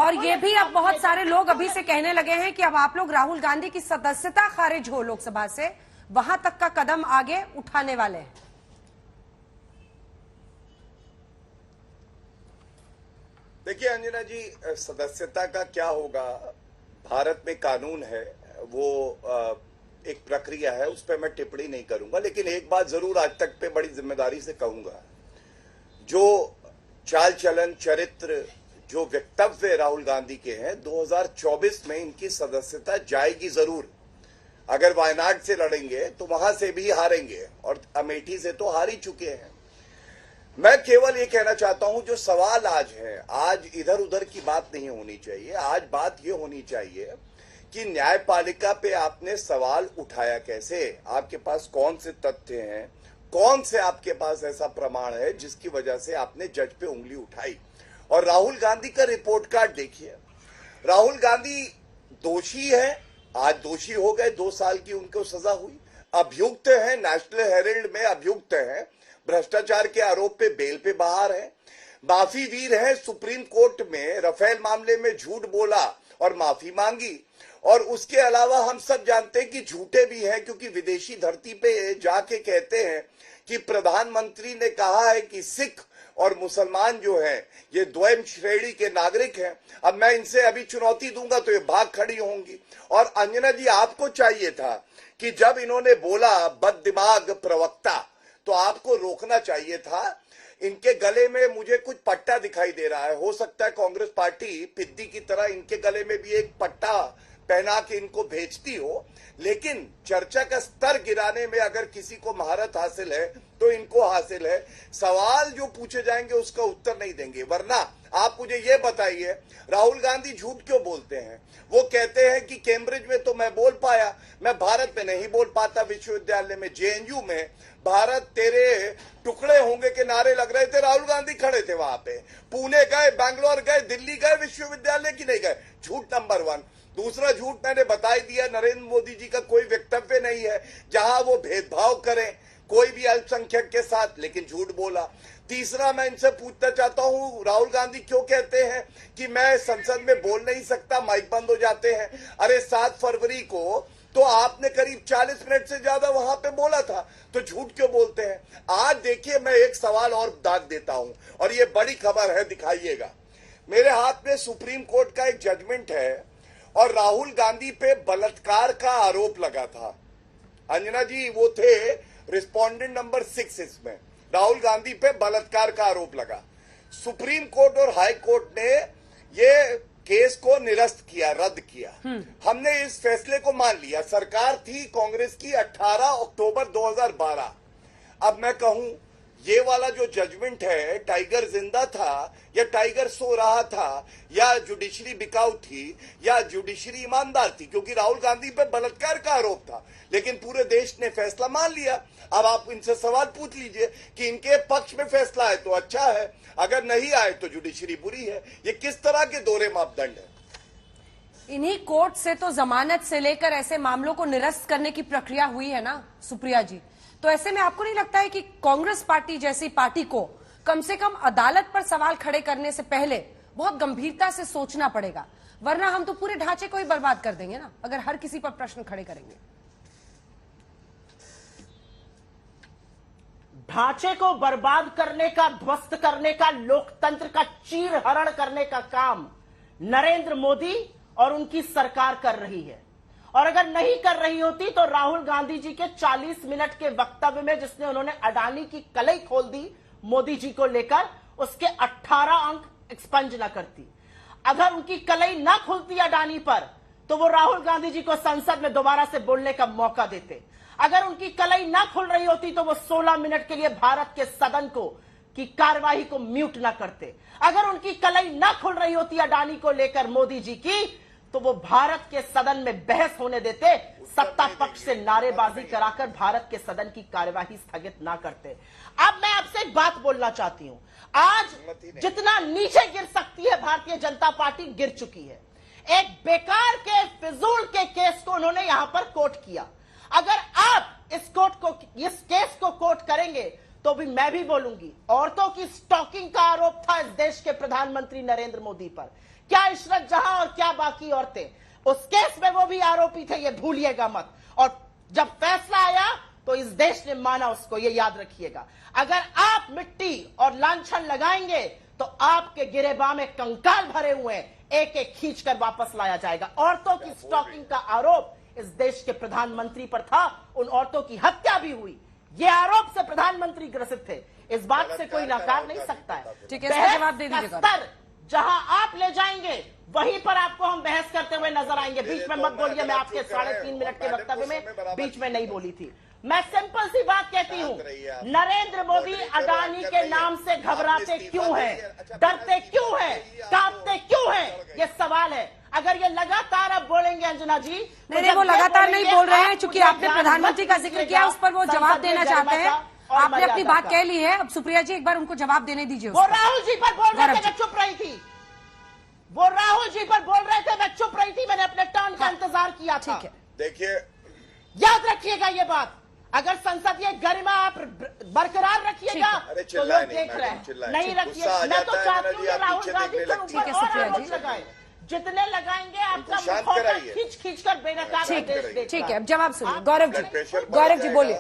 और ये भी अब बहुत सारे लोग अभी से कहने लगे हैं कि अब आप लोग राहुल गांधी की सदस्यता खारिज हो लोकसभा से, वहां तक का कदम आगे उठाने वाले हैं। देखिए अंजना जी, सदस्यता का क्या होगा, भारत में कानून है, वो एक प्रक्रिया है, उस पर मैं टिप्पणी नहीं करूंगा। लेकिन एक बात जरूर आज तक पे बड़ी जिम्मेदारी से कहूंगा, जो चाल चलन, चरित्र, जो वक्तव्य राहुल गांधी के हैं, 2024 में इनकी सदस्यता जाएगी जरूर। अगर वायनाड से लड़ेंगे तो वहां से भी हारेंगे और अमेठी से तो हार ही चुके हैं। मैं केवल ये कहना चाहता हूं, जो सवाल आज है, आज इधर उधर की बात नहीं होनी चाहिए। आज बात ये होनी चाहिए कि न्यायपालिका पे आपने सवाल उठाया कैसे, आपके पास कौन से तथ्य हैं, कौन से आपके पास ऐसा प्रमाण है जिसकी वजह से आपने जज पे उंगली उठाई। और राहुल गांधी का रिपोर्ट कार्ड देखिए, राहुल गांधी दोषी है, आज दोषी हो गए, 2 साल की उनको सजा हुई, अभियुक्त है, नेशनल हेराल्ड में अभियुक्त है, भ्रष्टाचार के आरोप पे बेल पे बाहर है, माफी वीर है, सुप्रीम कोर्ट में राफेल मामले में झूठ बोला और माफी मांगी। और उसके अलावा हम सब जानते हैं कि झूठे भी हैं, क्योंकि विदेशी धरती पे जाके कहते हैं कि प्रधानमंत्री ने कहा है कि सिख और मुसलमान जो हैं ये द्वैम श्रेणी के नागरिक हैं। अब मैं इनसे अभी चुनौती दूंगा तो ये भाग खड़ी होंगी। और अंजना जी, आपको चाहिए था कि जब इन्होंने बोला बददिमाग प्रवक्ता, तो आपको रोकना चाहिए था। इनके गले में मुझे कुछ पट्टा दिखाई दे रहा है, हो सकता है कांग्रेस पार्टी पिद्दी की तरह इनके गले में भी एक पट्टा पहना के इनको भेजती हो। लेकिन चर्चा का स्तर गिराने में अगर किसी को महारत हासिल है तो इनको हासिल है। सवाल जो पूछे जाएंगे उसका उत्तर नहीं देंगे। वरना आप मुझे ये बताइए, राहुल गांधी झूठ क्यों बोलते हैं? वो कहते हैं कि कैम्ब्रिज में तो मैं बोल पाया, मैं भारत में नहीं बोल पाता। विश्वविद्यालय में, जेएनयू में भारत तेरे टुकड़े होंगे के नारे लग रहे थे, राहुल गांधी खड़े थे वहां पे। पुणे गए, बैंगलोर गए, दिल्ली गए, विश्वविद्यालय की नहीं गए। झूठ नंबर 1। दूसरा झूठ मैंने बता ही दिया, नरेंद्र मोदी जी का कोई वक्तव्य नहीं है जहां वो भेदभाव करें कोई भी अल्पसंख्यक के साथ, लेकिन झूठ बोला। तीसरा, मैं इनसे पूछना चाहता हूं, राहुल गांधी क्यों कहते हैं कि मैं संसद में बोल नहीं सकता, माइक बंद हो जाते हैं? अरे 7 फरवरी को तो आपने करीब 40 मिनट से ज्यादा वहां पे बोला था, तो झूठ क्यों बोलते हैं? आज देखिए, मैं एक सवाल और दाग देता हूं, और ये बड़ी खबर है, दिखाइएगा। मेरे हाथ में सुप्रीम कोर्ट का एक जजमेंट है और राहुल गांधी पे बलात्कार का आरोप लगा था। अंजना जी, वो थे रिस्पोंडेंट नंबर 6। इसमें राहुल गांधी पे बलात्कार का आरोप लगा। सुप्रीम कोर्ट और हाई कोर्ट ने ये केस को निरस्त किया, रद्द किया। हमने इस फैसले को मान लिया। सरकार थी कांग्रेस की 18 अक्टूबर 2012। अब मैं कहूं, ये वाला जो जजमेंट है, टाइगर जिंदा था या टाइगर सो रहा था, या जुडिशरी बिकाऊ थी या जुडिशरी ईमानदार थी? क्योंकि राहुल गांधी पे बलात्कार का आरोप था, लेकिन पूरे देश ने फैसला मान लिया। अब आप इनसे सवाल पूछ लीजिए कि इनके पक्ष में फैसला आए तो अच्छा है, अगर नहीं आए तो जुडिशरी बुरी है। ये किस तरह के दोहरे मापदंड है? इन्हीं कोर्ट से तो जमानत से लेकर ऐसे मामलों को निरस्त करने की प्रक्रिया हुई है ना सुप्रिया जी। तो ऐसे में आपको नहीं लगता है कि कांग्रेस पार्टी जैसी पार्टी को कम से कम अदालत पर सवाल खड़े करने से पहले बहुत गंभीरता से सोचना पड़ेगा? वरना हम तो पूरे ढांचे को ही बर्बाद कर देंगे ना, अगर हर किसी पर प्रश्न खड़े करेंगे। ढांचे को बर्बाद करने का, ध्वस्त करने का, लोकतंत्र का चीरहरण करने का काम नरेंद्र मोदी और उनकी सरकार कर रही है। और अगर नहीं कर रही होती तो राहुल गांधी जी के 40 मिनट के वक्तव्य में, जिसने उन्होंने अडानी की कलई खोल दी मोदी जी को लेकर, उसके 18 अंक एक्सपंज ना करती। अगर उनकी कलई ना खुलती अडानी पर, तो वो राहुल गांधी जी को संसद में दोबारा से बोलने का मौका देते। अगर उनकी कलई ना खुल रही होती तो वो 16 मिनट के लिए भारत के सदन को की कार्यवाही को म्यूट ना करते। अगर उनकी कलई ना खुल रही होती अडानी को लेकर मोदी जी की, तो वो भारत के सदन में बहस होने देते, सत्ता पक्ष से नारेबाजी कराकर भारत के सदन की कार्यवाही स्थगित ना करते। अब मैं आपसे एक बात बोलना चाहती हूं, आज जितना नीचे गिर सकती है भारतीय जनता पार्टी गिर चुकी है। एक बेकार के, फिजूल के केस को उन्होंने यहां पर कोर्ट किया। अगर आप इस केस को कोर्ट करेंगे तो भी मैं भी बोलूंगी, औरतों की स्टॉकिंग का आरोप था इस देश के प्रधानमंत्री नरेंद्र मोदी पर। क्या इशरत जहां और क्या बाकी औरतें। उस केस में वो भी आरोपी थे, ये भूलिएगा मत। और जब फैसला आया तो इस देश ने माना उसको, ये याद रखिएगा। अगर आप मिट्टी और लांछन लगाएंगे तो आपके गिरेबान में कंकाल भरे हुए हैं, एक एक खींचकर वापस लाया जाएगा। औरतों की स्टॉकिंग का आरोप इस देश के प्रधानमंत्री पर था, उन औरतों की हत्या भी हुई। ये आरोप से प्रधानमंत्री ग्रसित थे, इस बात से कोई नकार नहीं सकता है। ठीक है, इसका जवाब दे दीजिएगा। स्तर जहां आप ले जाएंगे वहीं पर आपको हम बहस करते हुए नजर आएंगे। बीच में मत बोलिए, मैं आपके 3.5 मिनट के वक्तव्य में बीच में नहीं बोली थी। मैं सिंपल सी बात कहती हूं, नरेंद्र मोदी अडानी के नाम से घबराते क्यों हैं, डरते क्यों हैं, कांपते क्यों हैं, ये सवाल है। अगर ये लगातार आप बोलेंगे अंजना जी, नहीं, वो लगातार नहीं बोल रहे हैं, चूंकि आपने प्रधानमंत्री का जिक्र किया, उस पर वो जवाब देना चाहते हैं। आपने अपनी बात कह ली है, अब सुप्रिया जी एक बार उनको जवाब देने दीजिए। वो राहुल जी पर बोल रहे थे, मैं चुप रही थी। वो राहुल जी पर बोल रहे थे, मैं चुप रही थी, मैंने अपने टर्न का इंतजार किया था। ठीक है, देखिए याद रखिएगा ये बात, अगर संसदीय गरिमा आप बरकरार रखिएगा तो लोग देख रहे हैं, नहीं रखिए। मैं तो चाहती हूँ राहुल गांधी के ऊपर और आरोप लगाए, जितने लगाएंगे आपका मुखौटा खींच खींच कर बेनकाब। ठीक है, अब जवाब सुनिए। गौरव जी बोलिए।